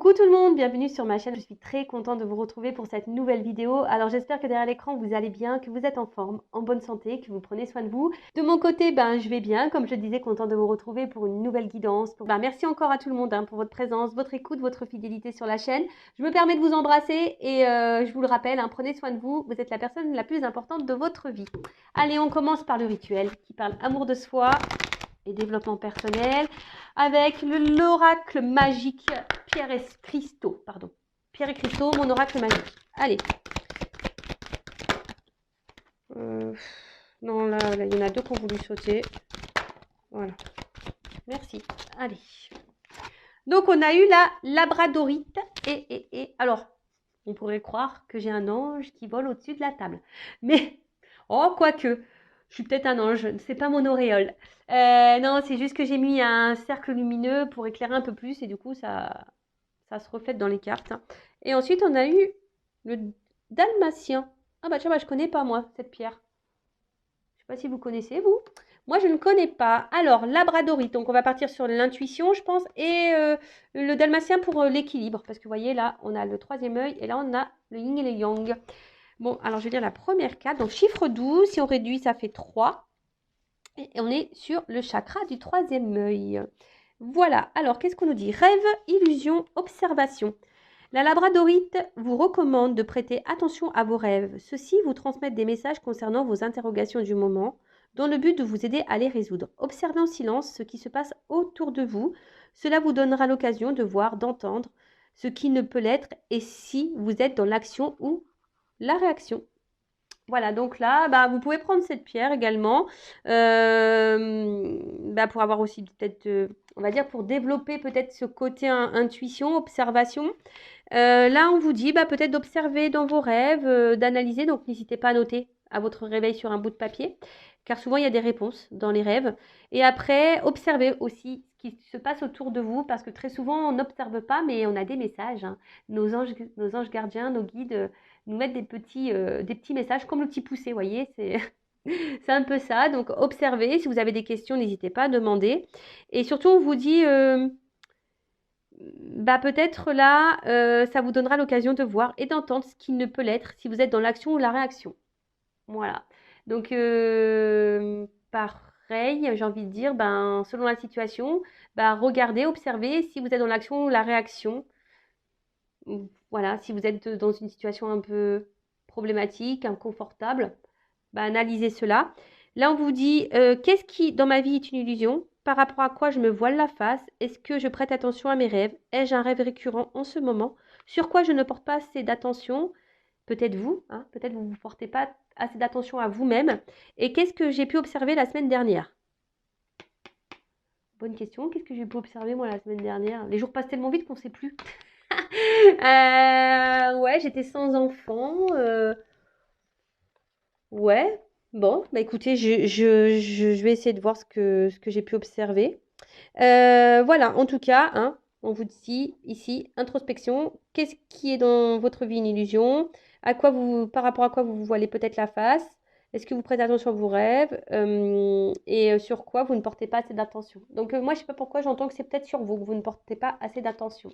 Coucou tout le monde, bienvenue sur ma chaîne. Je suis très contente de vous retrouver pour cette nouvelle vidéo. Alors j'espère que derrière l'écran vous allez bien, que vous êtes en forme, en bonne santé, que vous prenez soin de vous. De mon côté, je vais bien, comme je disais, contente de vous retrouver pour une nouvelle guidance. Merci encore à tout le monde pour votre présence, votre écoute, votre fidélité sur la chaîne. Je me permets de vous embrasser et je vous le rappelle, prenez soin de vous. Vous êtes la personne la plus importante de votre vie. Allez, on commence par le rituel qui parle amour de soi et développement personnel avec l'oracle magique Pierre et Cristaux, Pierre et Cristaux, mon oracle magique. Allez. Non, là, il y en a deux qui ont voulu sauter. Voilà. Merci. Allez. Donc, on a eu la labradorite. Alors, on pourrait croire que j'ai un ange qui vole au-dessus de la table. Mais, quoique, je suis peut-être un ange, c'est pas mon auréole. Non, c'est juste que j'ai mis un cercle lumineux pour éclairer un peu plus et du coup, ça se reflète dans les cartes. Et ensuite, on a eu le dalmatien. Ah tiens, je connais pas moi, cette pierre. Je sais pas si vous connaissez, vous. Moi, je ne connais pas. Alors, labradorite, donc on va partir sur l'intuition, je pense, et le dalmatien pour l'équilibre. Parce que vous voyez, là, on a le troisième œil et là, on a le yin et le yang. Bon, alors je vais dire la première carte. Donc, chiffre 12, si on réduit, ça fait 3. Et on est sur le chakra du troisième œil. Voilà, alors qu'est-ce qu'on nous dit? Rêve, illusion, observation. La labradorite vous recommande de prêter attention à vos rêves. Ceux-ci vous transmettent des messages concernant vos interrogations du moment, dans le but de vous aider à les résoudre. Observez en silence ce qui se passe autour de vous. Cela vous donnera l'occasion de voir, d'entendre ce qui ne peut l'être et si vous êtes dans l'action ou la réaction. Voilà, donc là, vous pouvez prendre cette pierre également pour avoir aussi peut-être, on va dire, pour développer peut-être ce côté intuition, observation. Là, on vous dit peut-être d'observer dans vos rêves, d'analyser, donc n'hésitez pas à noter à votre réveil sur un bout de papier, car souvent il y a des réponses dans les rêves. Et après, observez aussi ce qui se passe autour de vous, parce que très souvent on n'observe pas, mais on a des messages. Nos anges gardiens, nos guides nous mettent des petits messages, comme le petit poussé, vous voyez, c'est c'est un peu ça. Donc observez, si vous avez des questions, n'hésitez pas à demander. Et surtout, on vous dit peut-être là, ça vous donnera l'occasion de voir et d'entendre ce qui ne peut l'être si vous êtes dans l'action ou la réaction. Voilà. Donc, pareil, j'ai envie de dire, selon la situation, regardez, observez si vous êtes dans l'action ou la réaction. Voilà, si vous êtes dans une situation un peu problématique, inconfortable, analysez cela. Là, on vous dit, qu'est-ce qui, dans ma vie, est une illusion? Par rapport à quoi je me voile la face? Est-ce que je prête attention à mes rêves? Ai-je un rêve récurrent en ce moment? Sur quoi je ne porte pas assez d'attention? Peut-être vous, peut-être vous ne portez pas assez d'attention à vous-même. Et qu'est-ce que j'ai pu observer la semaine dernière? Bonne question. Qu'est-ce que j'ai pu observer moi la semaine dernière? Les jours passent tellement vite qu'on ne sait plus. Ouais, j'étais sans enfant. Ouais, bon, écoutez, je vais essayer de voir ce que j'ai pu observer. Voilà, en tout cas, on vous dit ici, introspection, qu'est-ce qui est dans votre vie une illusion? Par rapport à quoi vous vous voilez peut-être la face? Est-ce que vous prêtez attention à vos rêves? Et sur quoi vous ne portez pas assez d'attention? Donc moi, je ne sais pas pourquoi j'entends que c'est peut-être sur vous que vous ne portez pas assez d'attention.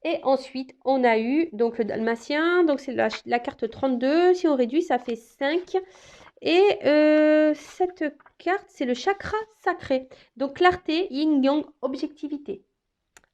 Et ensuite, on a eu donc le dalmatien, donc c'est la carte 32. Si on réduit, ça fait 5. Et cette carte, c'est le chakra sacré. Donc clarté, yin-yang, objectivité.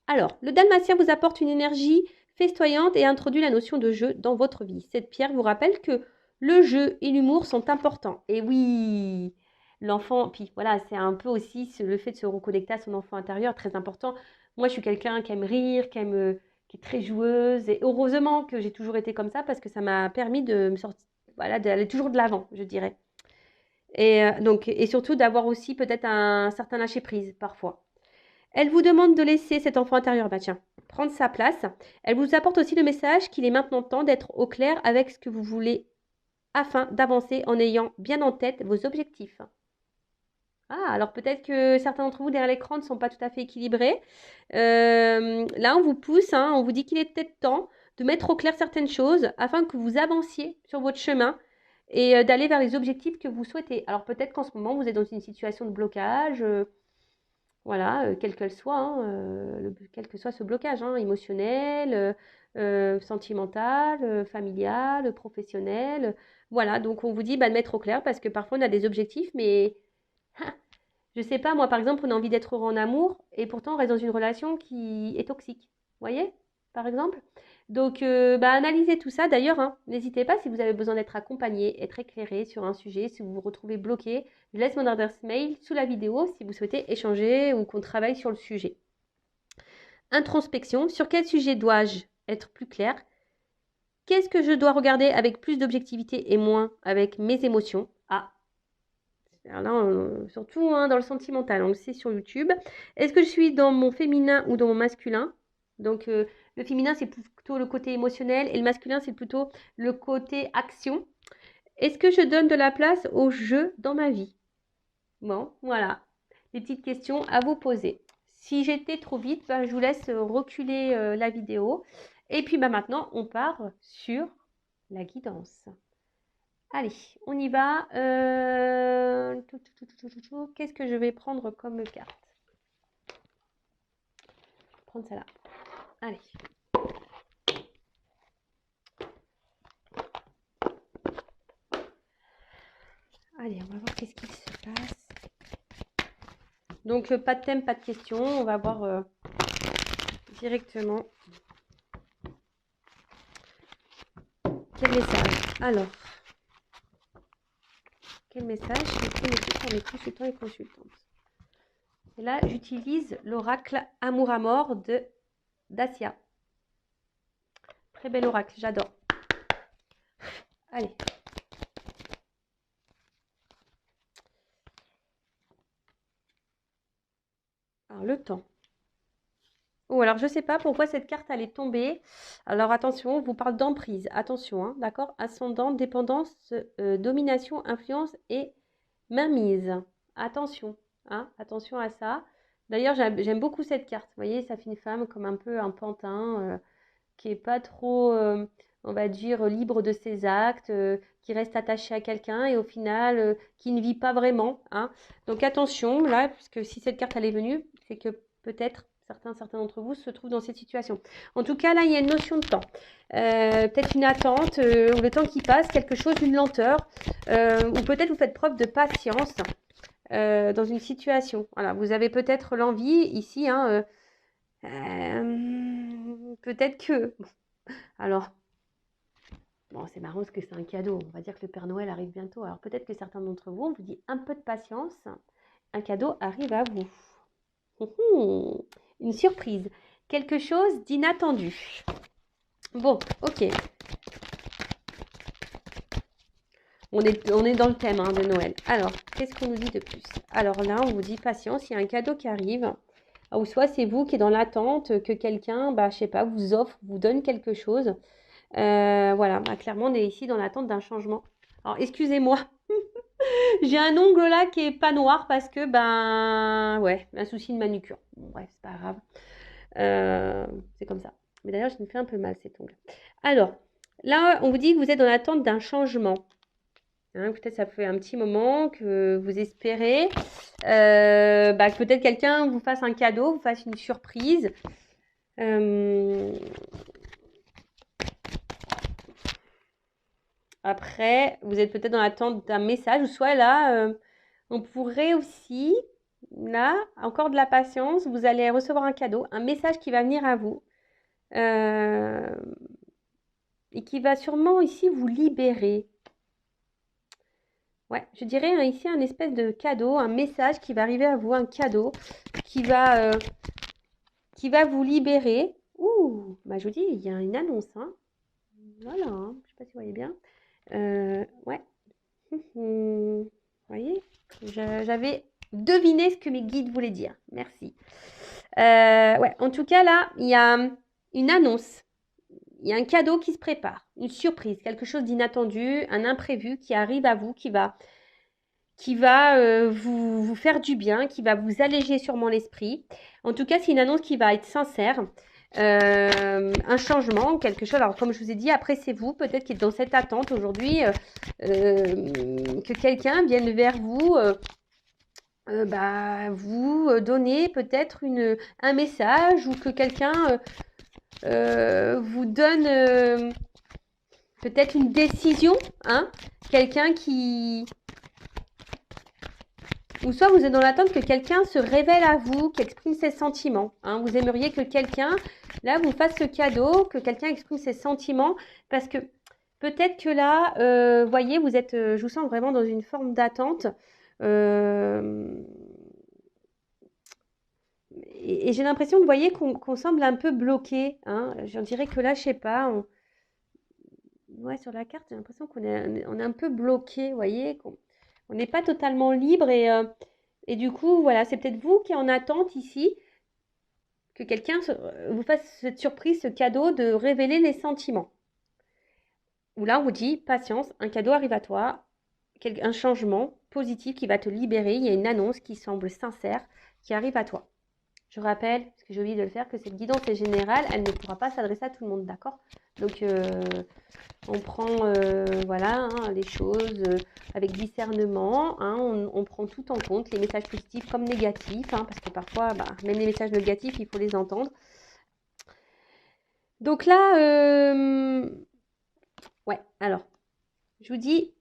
Alors, le dalmatien vous apporte une énergie festoyante et introduit la notion de jeu dans votre vie. Cette pierre vous rappelle que le jeu et l'humour sont importants. Et oui, l'enfant, puis voilà, c'est un peu aussi le fait de se reconnecter à son enfant intérieur, très important. Moi, je suis quelqu'un qui aime rire, qui est très joueuse. Et heureusement que j'ai toujours été comme ça parce que ça m'a permis de me sortir, voilà, d'aller toujours de l'avant, je dirais. Et surtout d'avoir aussi peut-être un certain lâcher-prise parfois. Elle vous demande de laisser cet enfant intérieur, prendre sa place. Elle vous apporte aussi le message qu'il est maintenant temps d'être au clair avec ce que vous voulez afin d'avancer en ayant bien en tête vos objectifs. Ah, alors peut-être que certains d'entre vous derrière l'écran ne sont pas tout à fait équilibrés. Là, on vous pousse, on vous dit qu'il est peut-être temps de mettre au clair certaines choses afin que vous avanciez sur votre chemin et d'aller vers les objectifs que vous souhaitez. Alors peut-être qu'en ce moment, vous êtes dans une situation de blocage. Voilà, quel qu'elle soit, hein, quel que soit ce blocage, hein, émotionnel, sentimental, familial, professionnel. Voilà, donc on vous dit bah, de mettre au clair parce que parfois on a des objectifs, mais je sais pas, moi par exemple, on a envie d'être heureux en amour et pourtant on reste dans une relation qui est toxique. Vous voyez, par exemple? Donc, bah, analysez tout ça. D'ailleurs, hein, n'hésitez pas si vous avez besoin d'être accompagné, être éclairé sur un sujet, si vous vous retrouvez bloqué, je laisse mon adresse mail sous la vidéo si vous souhaitez échanger ou qu'on travaille sur le sujet. Introspection, sur quel sujet dois-je être plus clair? Qu'est-ce que je dois regarder avec plus d'objectivité et moins avec mes émotions? Ah, alors là, surtout hein, dans le sentimental, on le sait sur YouTube. Est-ce que je suis dans mon féminin ou dans mon masculin? Donc, le féminin, c'est plutôt le côté émotionnel et le masculin, c'est plutôt le côté action. Est-ce que je donne de la place au jeu dans ma vie? Bon, voilà. Des petites questions à vous poser. Si j'étais trop vite, bah, je vous laisse reculer la vidéo. Et puis bah, maintenant, on part sur la guidance. Allez, on y va. Qu'est-ce que je vais prendre comme carte? Prendre celle-là. Allez. Allez, on va voir qu'est-ce qu'il se passe. Donc, pas de thème, pas de question. On va voir directement quel message. Alors, quel message est connecté par mes consultants et consultantes? Et là, j'utilise l'oracle Amour à mort de Dacia. Très bel oracle, j'adore. Allez. Alors, le temps. Oh, alors je ne sais pas pourquoi cette carte elle est tombée. Alors attention, on vous parle d'emprise. Attention, hein, d'accord? Ascendant, dépendance, domination, influence et mainmise. Attention, hein, attention à ça. D'ailleurs, j'aime beaucoup cette carte. Vous voyez, ça fait une femme comme un peu un pantin qui n'est pas trop, on va dire, libre de ses actes, qui reste attaché à quelqu'un et au final, qui ne vit pas vraiment. Hein. Donc attention, là, puisque si cette carte elle est venue, c'est que peut-être certains d'entre vous se trouvent dans cette situation. En tout cas, là, il y a une notion de temps. Peut-être une attente, ou le temps qui passe, quelque chose, une lenteur, ou peut-être vous faites preuve de patience dans une situation. Voilà, vous avez peut-être l'envie ici, hein, peut-être que... Alors, bon, c'est marrant parce que c'est un cadeau. On va dire que le Père Noël arrive bientôt. Alors peut-être que certains d'entre vous, on vous dit un peu de patience. Un cadeau arrive à vous. Une surprise. Quelque chose d'inattendu. Bon, ok. On est dans le thème hein, de Noël. Alors, qu'est-ce qu'on nous dit de plus? Alors là, on vous dit patience, il y a un cadeau qui arrive. Ou soit c'est vous qui est dans l'attente que quelqu'un, bah, je sais pas, vous offre, vous donne quelque chose. Voilà, bah, clairement, on est ici dans l'attente d'un changement. Alors, excusez-moi. J'ai un ongle là qui est pas noir parce que, ben, ouais, un souci de manucure. Bon, bref, c'est pas grave. C'est comme ça. Mais d'ailleurs, je me fais un peu mal cet ongle. Alors, là, on vous dit que vous êtes dans l'attente d'un changement. Hein, peut-être ça fait un petit moment que vous espérez bah, que peut-être quelqu'un vous fasse un cadeau, vous fasse une surprise. Après, vous êtes peut-être dans l'attente d'un message, ou soit là, on pourrait aussi, là, encore de la patience, vous allez recevoir un cadeau, un message qui va venir à vous, et qui va sûrement ici vous libérer. Ouais, je dirais hein, ici un espèce de cadeau, un message qui va arriver à vous, un cadeau qui va vous libérer. Ouh, bah je vous dis, il y a une annonce, hein. Voilà, hein, je ne sais pas si vous voyez bien. Ouais. Vous voyez, j'avais deviné ce que mes guides voulaient dire. Merci. Ouais, en tout cas, là, il y a une annonce. Il y a un cadeau qui se prépare, une surprise, quelque chose d'inattendu, un imprévu qui arrive à vous, qui va vous faire du bien, qui va vous alléger sûrement l'esprit. En tout cas, c'est une annonce qui va être sincère. Un changement, quelque chose. Alors, comme je vous ai dit, après, c'est vous, peut-être qui êtes dans cette attente aujourd'hui, que quelqu'un vienne vers vous vous donnez peut-être un message ou que quelqu'un vous donne peut-être une décision, hein, quelqu'un qui... Ou soit vous êtes dans l'attente que quelqu'un se révèle à vous, qu'exprime ses sentiments. Hein. Vous aimeriez que quelqu'un, là, vous fasse ce cadeau, que quelqu'un exprime ses sentiments, parce que peut-être que là, voyez, vous êtes, je vous sens vraiment dans une forme d'attente. Et j'ai l'impression, vous voyez, qu'on semble un peu bloqué. Hein. J'en dirais que là, je sais pas, ouais, sur la carte, j'ai l'impression qu'on est un peu bloqué, vous voyez, on n'est pas totalement libre et du coup, voilà, c'est peut-être vous qui êtes en attente ici, que quelqu'un vous fasse cette surprise, ce cadeau de révéler les sentiments. Où là, on vous dit, patience, un cadeau arrive à toi, un changement positif qui va te libérer, il y a une annonce qui semble sincère, qui arrive à toi. Je rappelle, parce que j'ai oublié de le faire, que cette guidance est générale, elle ne pourra pas s'adresser à tout le monde, d'accord? Donc, on prend voilà, hein, les choses avec discernement, hein, on prend tout en compte, les messages positifs comme négatifs, hein, parce que parfois, même les messages négatifs, il faut les entendre. Donc là, ouais, alors, je vous dis,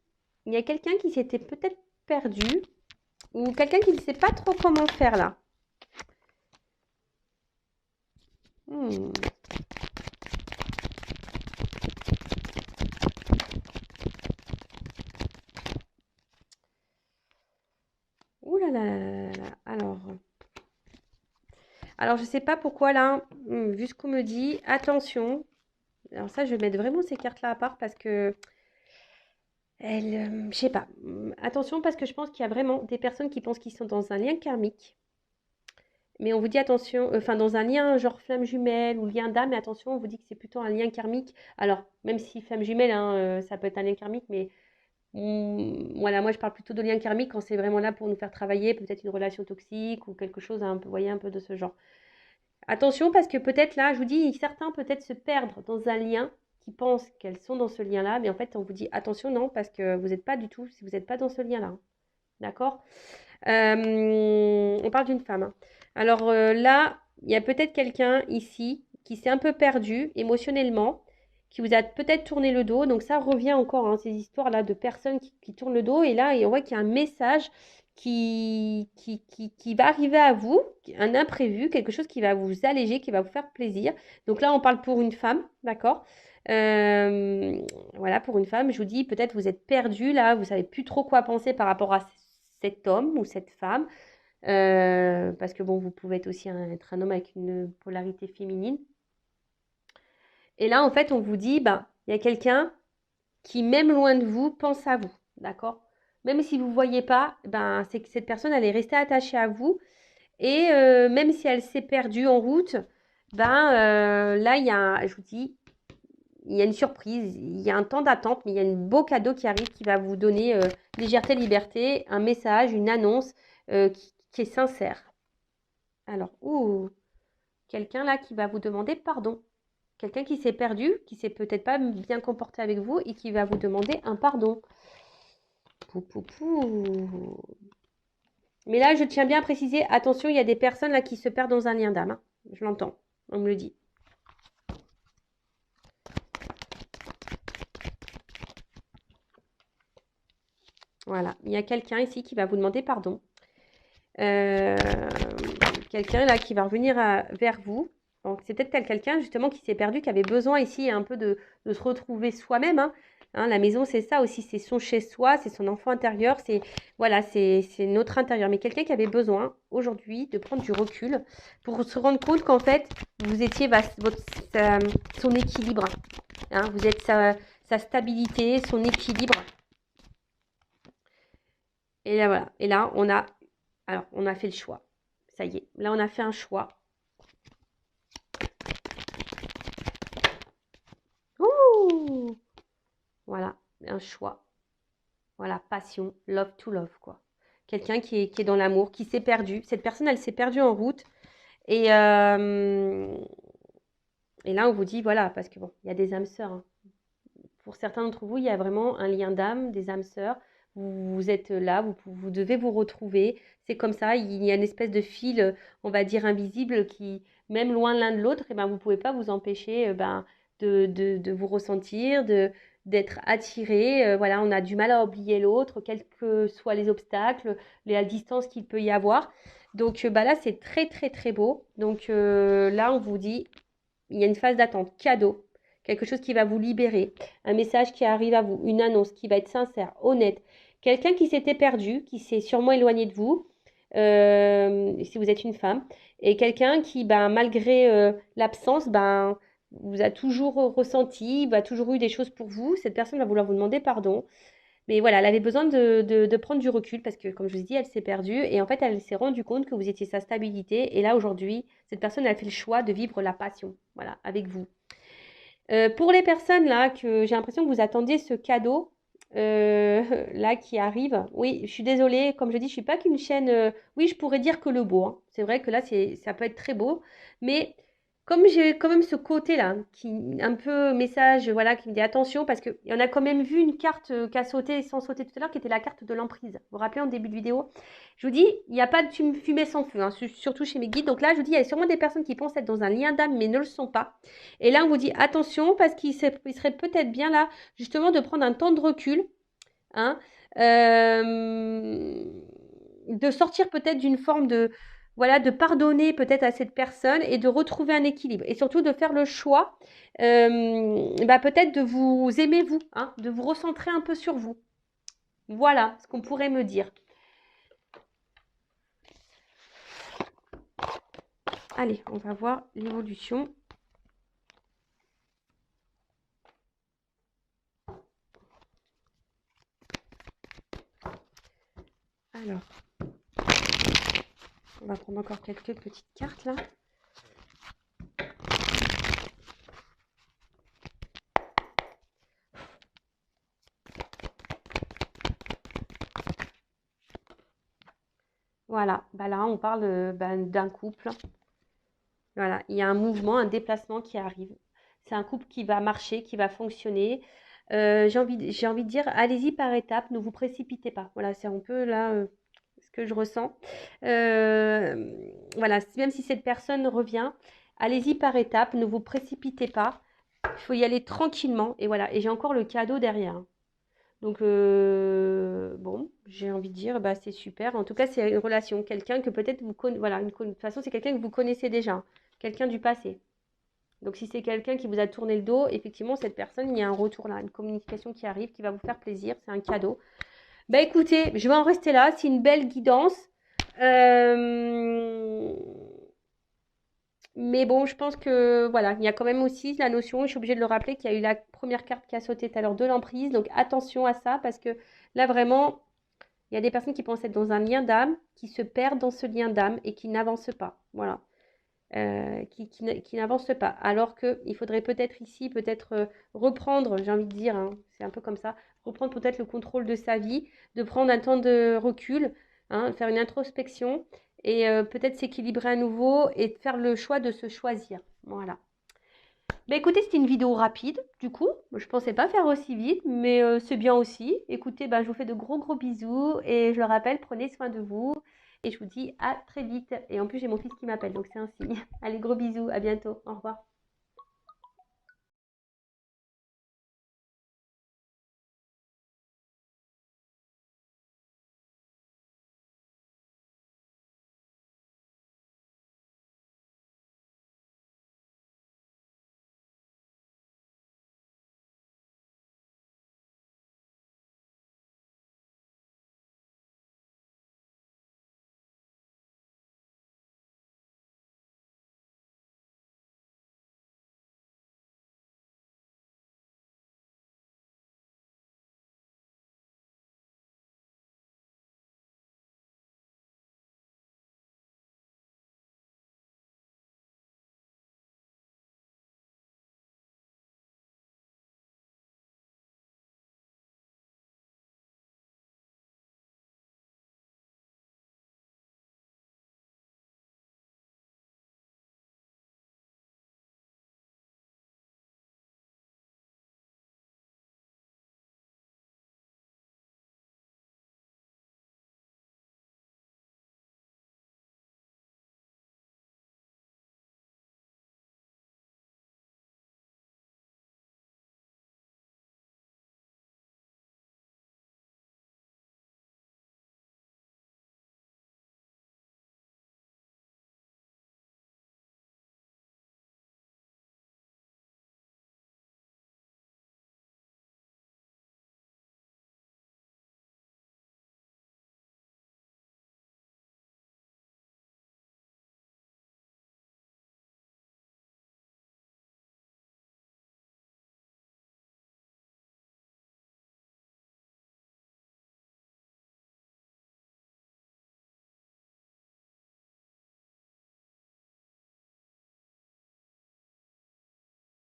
il y a quelqu'un qui s'était peut-être perdu, ou quelqu'un qui ne sait pas trop comment faire là. Hmm. Ouh là là là là là. Alors je sais pas pourquoi là, vu ce qu'on me dit, attention. Alors ça, je vais mettre vraiment ces cartes-là à part parce que je sais pas. Attention parce que je pense qu'il y a vraiment des personnes qui pensent qu'ils sont dans un lien karmique. Mais on vous dit attention, enfin dans un lien genre flamme jumelle ou lien d'âme, mais attention, on vous dit que c'est plutôt un lien karmique. Alors, même si flamme jumelle, hein, ça peut être un lien karmique, mais voilà, moi je parle plutôt de lien karmique quand c'est vraiment là pour nous faire travailler, peut-être une relation toxique ou quelque chose, un peu, vous voyez, un peu de ce genre. Attention parce que peut-être là, je vous dis, certains peut-être se perdre dans un lien qui pensent qu'elles sont dans ce lien-là, mais en fait on vous dit attention non parce que vous n'êtes pas du tout, si vous n'êtes pas dans ce lien-là, hein. D'accord? On parle d'une femme, hein. Alors là, il y a peut-être quelqu'un ici qui s'est un peu perdu émotionnellement, qui vous a peut-être tourné le dos. Donc ça revient encore, hein, ces histoires-là de personnes qui tournent le dos. Et là, on voit qu'il y a un message qui va arriver à vous, un imprévu, quelque chose qui va vous alléger, qui va vous faire plaisir. Donc là, on parle pour une femme, d'accord? Euh, voilà, pour une femme, je vous dis, peut-être vous êtes perdu là, vous savez plus trop quoi penser par rapport à cet homme ou cette femme. Parce que bon, vous pouvez être aussi être un homme avec une polarité féminine. Et là, en fait, on vous dit, il y a quelqu'un qui, même loin de vous, pense à vous. D'accord? Même si vous ne voyez pas, c'est que cette personne, elle est restée attachée à vous. Et même si elle s'est perdue en route, là, je vous dis, il y a une surprise, il y a un temps d'attente, mais il y a un beau cadeau qui arrive qui va vous donner légèreté, liberté, un message, une annonce qui est sincère. Alors, quelqu'un là qui va vous demander pardon. Quelqu'un qui s'est perdu, qui s'est peut-être pas bien comporté avec vous et qui va vous demander un pardon. Pou, pou, pou. Mais là, je tiens bien à préciser, attention, il y a des personnes là qui se perdent dans un lien d'âme, hein. Je l'entends, on me le dit. Voilà, il y a quelqu'un ici qui va vous demander pardon. Quelqu'un là qui va revenir vers vous. Donc c'est peut-être quelqu'un justement qui s'est perdu, qui avait besoin ici un peu de se retrouver soi-même, hein. Hein, la maison, c'est ça aussi, c'est son chez-soi, c'est son enfant intérieur, c'est voilà, c'est notre intérieur. Mais quelqu'un qui avait besoin aujourd'hui de prendre du recul pour se rendre compte qu'en fait, vous étiez son équilibre, hein, vous êtes sa stabilité, son équilibre. Et là, voilà. Et là, on a fait le choix. Ça y est. Là, on a fait un choix. Ouh! Voilà, un choix. Voilà, passion, love to love, quoi. Quelqu'un qui est dans l'amour, qui s'est perdu. Cette personne, elle s'est perdue en route. Et, et là, on vous dit, voilà, parce que bon, il y a des âmes sœurs, hein. Pour certains d'entre vous, il y a vraiment un lien d'âme, des âmes sœurs. vous êtes là, vous devez vous retrouver. C'est comme ça, il y a une espèce de fil, on va dire invisible, qui, même loin l'un de l'autre, et ben, vous ne pouvez pas vous empêcher ben, de vous ressentir, d'être attiré. Voilà, on a du mal à oublier l'autre, quels que soient les obstacles, la distance qu'il peut y avoir. Donc bah là, c'est très très très beau. Donc là, on vous dit, il y a une phase d'attente, cadeau, quelque chose qui va vous libérer, un message qui arrive à vous, une annonce qui va être sincère, honnête, quelqu'un qui s'était perdu, qui s'est sûrement éloigné de vous, si vous êtes une femme, et quelqu'un qui, ben, malgré l'absence, ben, vous a toujours ressenti, va toujours eu des choses pour vous. Cette personne va vouloir vous demander pardon. Mais voilà, elle avait besoin de prendre du recul parce que, comme je vous ai dit, elle s'est perdue et en fait, elle s'est rendue compte que vous étiez sa stabilité. Et là, aujourd'hui, cette personne, elle a fait le choix de vivre la passion, voilà, avec vous. Pour les personnes là, que j'ai l'impression que vous attendiez ce cadeau là qui arrive, oui, je suis désolée, comme je dis, je suis pas qu'une chaîne. Oui, je pourrais dire que le beau, hein. C'est vrai que là, ça peut être très beau, mais comme j'ai quand même ce côté-là, qui un peu message, voilà, qui me dit attention, parce qu'il y en a quand même vu une carte qui a sauté sans sauter tout à l'heure, qui était la carte de l'emprise. Vous vous rappelez en début de vidéo? Je vous dis, il n'y a pas de fumée sans feu, hein, surtout chez mes guides. Donc là, je vous dis, il y a sûrement des personnes qui pensent être dans un lien d'âme, mais ne le sont pas. Et là, on vous dit attention, parce il serait peut-être bien là, justement, de prendre un temps de recul, hein, de sortir peut-être d'une forme de, voilà, de pardonner peut-être à cette personne et de retrouver un équilibre. Et surtout de faire le choix, bah, peut-être de vous aimer vous, hein, de vous recentrer un peu sur vous. Voilà ce qu'on pourrait me dire. Allez, on va voir l'évolution. Alors, on va prendre encore quelques petites cartes là. Voilà, bah là on parle d'un couple. Voilà, il y a un mouvement, un déplacement qui arrive. C'est un couple qui va marcher, qui va fonctionner. J'ai envie de dire, allez-y par étapes, ne vous précipitez pas. Voilà, c'est un peu là ce que je ressens. Voilà, même si cette personne revient, allez-y par étapes, ne vous précipitez pas. Il faut y aller tranquillement. Et voilà, et j'ai encore le cadeau derrière, hein. Donc, bon, j'ai envie de dire, bah, c'est super. En tout cas, c'est une relation, quelqu'un que peut-être vous connaissez. Voilà, de toute façon, c'est quelqu'un que vous connaissez déjà, quelqu'un du passé. Donc, si c'est quelqu'un qui vous a tourné le dos, effectivement, cette personne, il y a un retour là, une communication qui arrive, qui va vous faire plaisir. C'est un cadeau. Bah, écoutez, je vais en rester là. C'est une belle guidance. Euh, Mais bon, je pense que voilà, il y a quand même aussi la notion, je suis obligée de le rappeler, qu'il y a eu la première carte qui a sauté tout à l'heure de l'emprise. Donc attention à ça, parce que là vraiment, il y a des personnes qui pensent être dans un lien d'âme, qui se perdent dans ce lien d'âme et qui n'avancent pas. Voilà. Qui n'avancent pas. Alors qu'il faudrait peut-être ici, peut-être reprendre, j'ai envie de dire, hein, c'est un peu comme ça, reprendre peut-être le contrôle de sa vie, de prendre un temps de recul, hein, faire une introspection et peut-être s'équilibrer à nouveau et faire le choix de se choisir. Voilà. Bah écoutez, c'était une vidéo rapide, du coup, je pensais pas faire aussi vite, mais c'est bien aussi. Écoutez, bah, je vous fais de gros gros bisous et je le rappelle, prenez soin de vous et je vous dis à très vite. Et en plus, j'ai mon fils qui m'appelle, donc c'est un signe. Allez, gros bisous, à bientôt, au revoir.